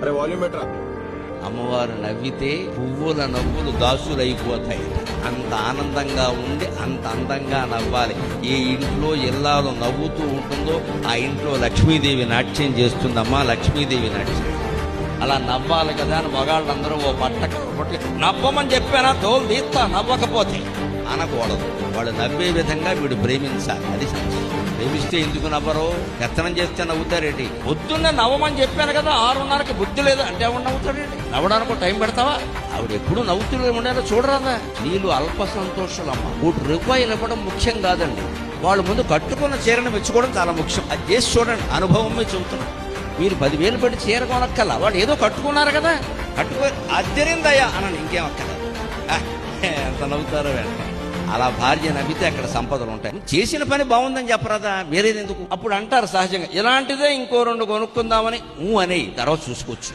అరే వాల్యూమ్ బెటరా. అమ్మవారు నవ్వితే పువ్వుల నవ్వులు దాసులైపోతాయి. అంత ఆనందంగా ఉండి అంత అందంగా నవ్వాలి. ఏ ఇంట్లో ఇల్లాలు నవ్వుతూ ఉంటుందో ఆ ఇంట్లో లక్ష్మీదేవి నాట్యం చేస్తుందమ్మా. లక్ష్మీదేవి నాట్యం అలా నవ్వాలి కదా అని మగాళ్ళందరూ ఓ పట్ట నవ్వమని చెప్పానా తోలు తీస్తా నవ్వకపోతే అనకూడదు. వాళ్ళు నవ్వే విధంగా వీడు ప్రేమించాలి. అది సంతోషం. ప్రేమిస్తే ఎందుకు నవ్వరు? పెత్తనం చేస్తే నవ్వుతారేంటి? పొద్దున్నే నవ్వమని చెప్పాను కదా, 6:30కి బుద్ధి లేదు అంటే ఎవరు నవ్వుతాడేంటి? నవ్వడానికి టైం పెడతావా? ఆవిడ ఎప్పుడు నవ్వుతూనే ఉండేలా చూడరాదా? నీళ్ళు అల్ప సంతోషాలమ్మ. ₹1 ఇవ్వడం ముఖ్యం కాదండి. వాళ్ళు ముందు కట్టుకున్న చీరను మెచ్చుకోవడం చాలా ముఖ్యం. అది చేసి చూడండి. అనుభవమే చెబుతున్నా. మీరు 10,000 పెట్టి చీర కొనక్కల, వాళ్ళు ఏదో కట్టుకున్నారు కదా, కట్టుకో అద్దరిందయ్యా అనండి. ఇంకేం అక్కల. ఎంత నవ్వుతారో వెంట. అలా భార్య నవ్వితే అక్కడ సంపదలు ఉంటాయి. చేసిన పని బాగుందని చెప్పరాదా? వేరేది ఎందుకు? అప్పుడు అంటారు సహజంగా, ఇలాంటిదే ఇంకో 2 కొనుక్కుందామని అనే తర్వాత చూసుకోవచ్చు.